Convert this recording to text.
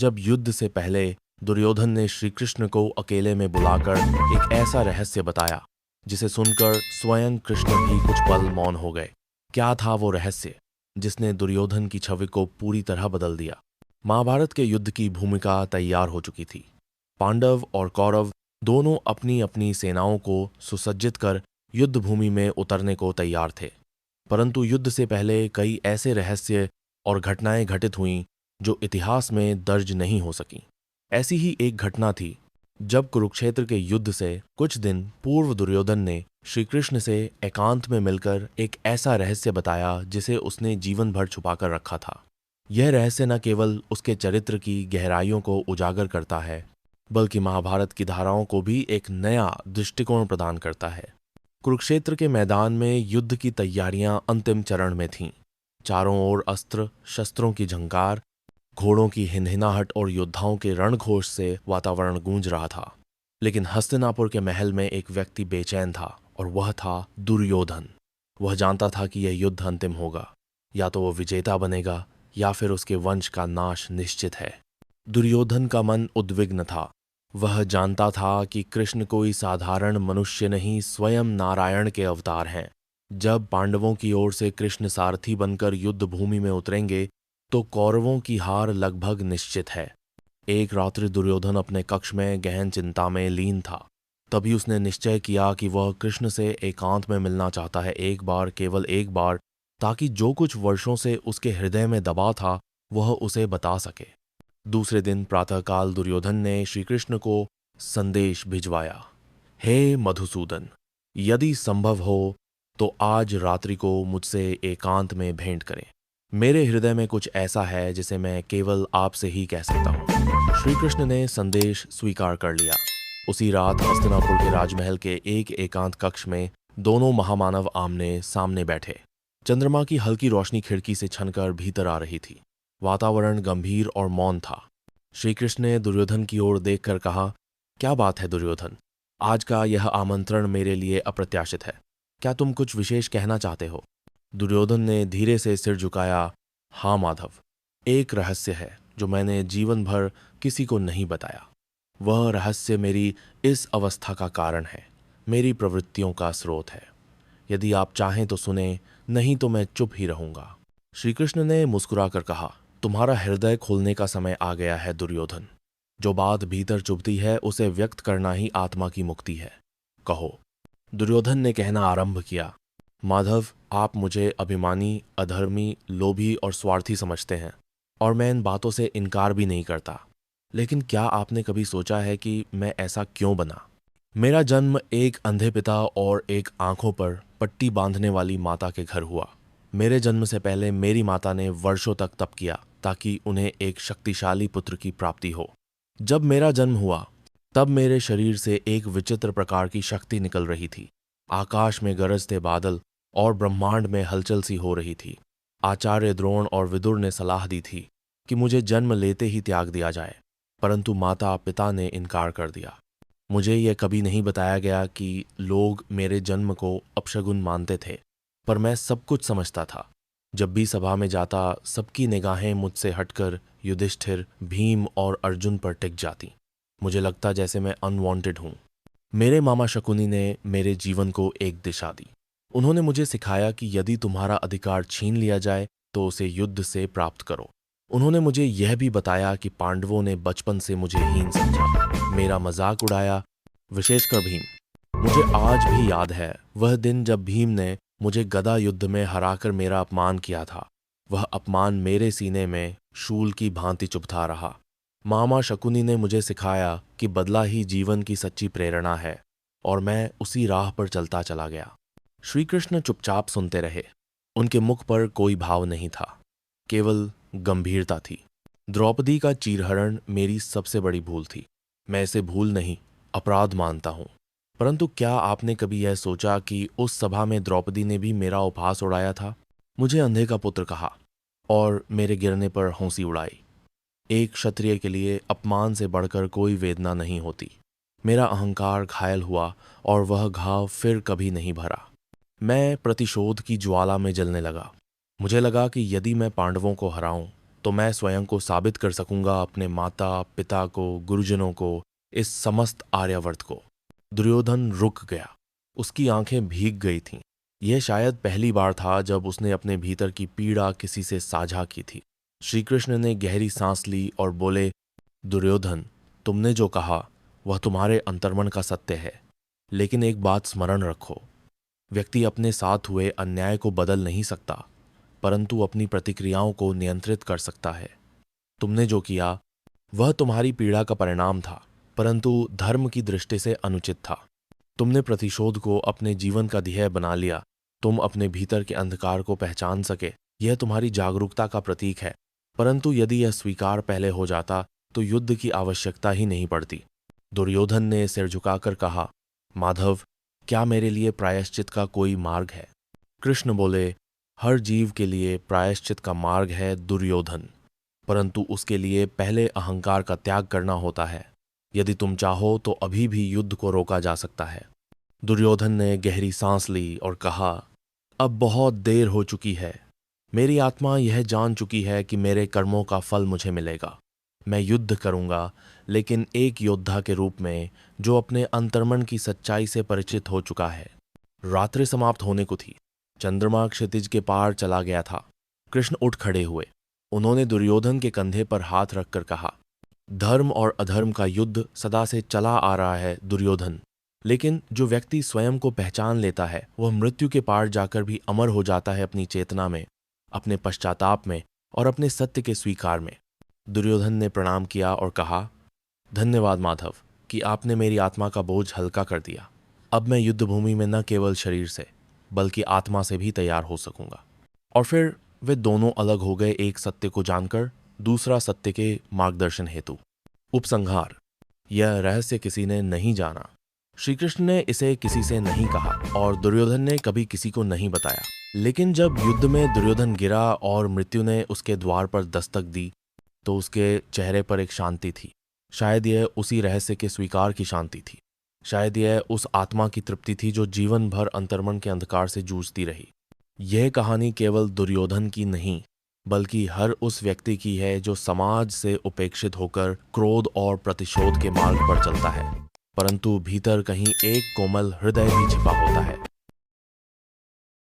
जब युद्ध से पहले दुर्योधन ने श्री कृष्ण को अकेले में बुलाकर एक ऐसा रहस्य बताया जिसे सुनकर स्वयं कृष्ण भी कुछ पल मौन हो गए। क्या था वो रहस्य जिसने दुर्योधन की छवि को पूरी तरह बदल दिया? महाभारत के युद्ध की भूमिका तैयार हो चुकी थी। पांडव और कौरव दोनों अपनी अपनी सेनाओं को सुसज्जित कर युद्ध भूमि में उतरने को तैयार थे। परंतु युद्ध से पहले कई ऐसे रहस्य और घटनाएं घटित हुईं जो इतिहास में दर्ज नहीं हो सकीं। ऐसी ही एक घटना थी जब कुरुक्षेत्र के युद्ध से कुछ दिन पूर्व दुर्योधन ने श्री कृष्ण से एकांत में मिलकर एक ऐसा रहस्य बताया जिसे उसने जीवन भर छुपाकर रखा था। यह रहस्य न केवल उसके चरित्र की गहराइयों को उजागर करता है बल्कि महाभारत की धाराओं को भी एक नया दृष्टिकोण प्रदान करता है। कुरुक्षेत्र के मैदान में युद्ध की तैयारियां अंतिम चरण में थीं। चारों ओर अस्त्र शस्त्रों की झंकार, घोड़ों की हिनहिनाहट और योद्धाओं के रणघोष से वातावरण गूंज रहा था। लेकिन हस्तिनापुर के महल में एक व्यक्ति बेचैन था और वह था दुर्योधन। वह जानता था कि यह युद्ध अंतिम होगा, या तो वो विजेता बनेगा या फिर उसके वंश का नाश निश्चित है। दुर्योधन का मन उद्विग्न था। वह जानता था कि कृष्ण कोई साधारण मनुष्य नहीं, स्वयं नारायण के अवतार हैं। जब पांडवों की ओर से कृष्ण सारथी बनकर युद्ध भूमि में उतरेंगे तो कौरवों की हार लगभग निश्चित है। एक रात्रि दुर्योधन अपने कक्ष में गहन चिंता में लीन था। तभी उसने निश्चय किया कि वह कृष्ण से एकांत में मिलना चाहता है, एक बार, केवल एक बार, ताकि जो कुछ वर्षों से उसके हृदय में दबा था वह उसे बता सके। दूसरे दिन प्रातःकाल दुर्योधन ने श्री कृष्ण को संदेश भिजवाया। हे मधुसूदन, यदि संभव हो तो आज रात्रि को मुझसे एकांत में भेंट करें। मेरे हृदय में कुछ ऐसा है जिसे मैं केवल आपसे ही कह सकता हूँ। श्री कृष्ण ने संदेश स्वीकार कर लिया। उसी रात हस्तिनापुर के राजमहल के एक एकांत कक्ष में दोनों महामानव आमने सामने बैठे। चंद्रमा की हल्की रोशनी खिड़की से छनकर भीतर आ रही थी। वातावरण गंभीर और मौन था। श्री कृष्ण ने दुर्योधन की ओर देखकर कहा, क्या बात है दुर्योधन, आज का यह आमंत्रण मेरे लिए अप्रत्याशित है। क्या तुम कुछ विशेष कहना चाहते हो? दुर्योधन ने धीरे से सिर झुकाया। हाँ माधव, एक रहस्य है जो मैंने जीवन भर किसी को नहीं बताया। वह रहस्य मेरी इस अवस्था का कारण है, मेरी प्रवृत्तियों का स्रोत है। यदि आप चाहें तो सुने, नहीं तो मैं चुप ही रहूंगा। श्री कृष्ण ने मुस्कुराकर कहा, तुम्हारा हृदय खोलने का समय आ गया है दुर्योधन। जो बात भीतर चुभती है उसे व्यक्त करना ही आत्मा की मुक्ति है। कहो। दुर्योधन ने कहना आरंभ किया। माधव, आप मुझे अभिमानी, अधर्मी, लोभी और स्वार्थी समझते हैं और मैं इन बातों से इनकार भी नहीं करता। लेकिन क्या आपने कभी सोचा है कि मैं ऐसा क्यों बना? मेरा जन्म एक अंधे पिता और एक आंखों पर पट्टी बांधने वाली माता के घर हुआ। मेरे जन्म से पहले मेरी माता ने वर्षों तक तप किया ताकि उन्हें एक शक्तिशाली पुत्र की प्राप्ति हो। जब मेरा जन्म हुआ तब मेरे शरीर से एक विचित्र प्रकार की शक्ति निकल रही थी। आकाश में गरजते बादल और ब्रह्मांड में हलचल सी हो रही थी। आचार्य द्रोण और विदुर ने सलाह दी थी कि मुझे जन्म लेते ही त्याग दिया जाए, परंतु माता पिता ने इनकार कर दिया। मुझे यह कभी नहीं बताया गया कि लोग मेरे जन्म को अपशगुन मानते थे, पर मैं सब कुछ समझता था। जब भी सभा में जाता सबकी निगाहें मुझसे हटकर युधिष्ठिर, भीम और अर्जुन पर टिक जाती। मुझे लगता जैसे मैं अनवांटेड हूँ। मेरे मामा शकुनी ने मेरे जीवन को एक दिशा दी। उन्होंने मुझे सिखाया कि यदि तुम्हारा अधिकार छीन लिया जाए तो उसे युद्ध से प्राप्त करो। उन्होंने मुझे यह भी बताया कि पांडवों ने बचपन से मुझे हीन समझा, मेरा मजाक उड़ाया, विशेषकर भीम। मुझे आज भी याद है वह दिन जब भीम ने मुझे गदा युद्ध में हराकर मेरा अपमान किया था। वह अपमान मेरे सीने में शूल की भांति चुभता रहा। मामा शकुनी ने मुझे सिखाया कि बदला ही जीवन की सच्ची प्रेरणा है, और मैं उसी राह पर चलता चला गया। श्री कृष्ण चुपचाप सुनते रहे। उनके मुख पर कोई भाव नहीं था, केवल गंभीरता थी। द्रौपदी का चीरहरण मेरी सबसे बड़ी भूल थी। मैं इसे भूल नहीं, अपराध मानता हूँ। परंतु क्या आपने कभी यह सोचा कि उस सभा में द्रौपदी ने भी मेरा उपहास उड़ाया था? मुझे अंधे का पुत्र कहा और मेरे गिरने पर हंसी उड़ाई। एक क्षत्रिय के लिए अपमान से बढ़कर कोई वेदना नहीं होती। मेरा अहंकार घायल हुआ और वह घाव फिर कभी नहीं भरा। मैं प्रतिशोध की ज्वाला में जलने लगा। मुझे लगा कि यदि मैं पांडवों को हराऊं तो मैं स्वयं को साबित कर सकूंगा अपने माता पिता को, गुरुजनों को, इस समस्त आर्यावर्त को। दुर्योधन रुक गया। उसकी आंखें भीग गई थीं। यह शायद पहली बार था जब उसने अपने भीतर की पीड़ा किसी से साझा की थी। श्री कृष्ण ने गहरी सांस ली और बोले, दुर्योधन, तुमने जो कहा वह तुम्हारे अंतर्मन का सत्य है, लेकिन एक बात स्मरण रखो, व्यक्ति अपने साथ हुए अन्याय को बदल नहीं सकता, परंतु अपनी प्रतिक्रियाओं को नियंत्रित कर सकता है। तुमने जो किया वह तुम्हारी पीड़ा का परिणाम था, परंतु धर्म की दृष्टि से अनुचित था। तुमने प्रतिशोध को अपने जीवन का ध्येय बना लिया। तुम अपने भीतर के अंधकार को पहचान सके, यह तुम्हारी जागरूकता का प्रतीक है। परंतु यदि यह स्वीकार पहले हो जाता तो युद्ध की आवश्यकता ही नहीं पड़ती। दुर्योधन ने सिर झुकाकर कहा, माधव, क्या मेरे लिए प्रायश्चित का कोई मार्ग है? कृष्ण बोले, हर जीव के लिए प्रायश्चित का मार्ग है दुर्योधन, परंतु उसके लिए पहले अहंकार का त्याग करना होता है। यदि तुम चाहो तो अभी भी युद्ध को रोका जा सकता है। दुर्योधन ने गहरी सांस ली और कहा, अब बहुत देर हो चुकी है। मेरी आत्मा यह जान चुकी है कि मेरे कर्मों का फल मुझे मिलेगा। मैं युद्ध करूंगा, लेकिन एक योद्धा के रूप में जो अपने अंतर्मन की सच्चाई से परिचित हो चुका है। रात्रि समाप्त होने को थी। चंद्रमा क्षितिज के पार चला गया था। कृष्ण उठ खड़े हुए। उन्होंने दुर्योधन के कंधे पर हाथ रखकर कहा, धर्म और अधर्म का युद्ध सदा से चला आ रहा है दुर्योधन, लेकिन जो व्यक्ति स्वयं को पहचान लेता है वह मृत्यु के पार जाकर भी अमर हो जाता है, अपनी चेतना में, अपने पश्चाताप में और अपने सत्य के स्वीकार में। दुर्योधन ने प्रणाम किया और कहा, धन्यवाद माधव कि आपने मेरी आत्मा का बोझ हल्का कर दिया। अब मैं युद्ध भूमि में न केवल शरीर से बल्कि आत्मा से भी तैयार हो सकूंगा। और फिर वे दोनों अलग हो गए, एक सत्य को जानकर, दूसरा सत्य के मार्गदर्शन हेतु। उपसंहार, यह रहस्य किसी ने नहीं जाना। श्री कृष्ण ने इसे किसी से नहीं कहा और दुर्योधन ने कभी किसी को नहीं बताया। लेकिन जब युद्ध में दुर्योधन गिरा और मृत्यु ने उसके द्वार पर दस्तक दी तो उसके चेहरे पर एक शांति थी। शायद यह उसी रहस्य के स्वीकार की शांति थी। शायद यह उस आत्मा की तृप्ति थी जो जीवन भर अंतर्मन के अंधकार से जूझती रही। यह कहानी केवल दुर्योधन की नहीं, बल्कि हर उस व्यक्ति की है जो समाज से उपेक्षित होकर क्रोध और प्रतिशोध के मार्ग पर चलता है, परंतु भीतर कहीं एक कोमल हृदय भी छिपा होता है।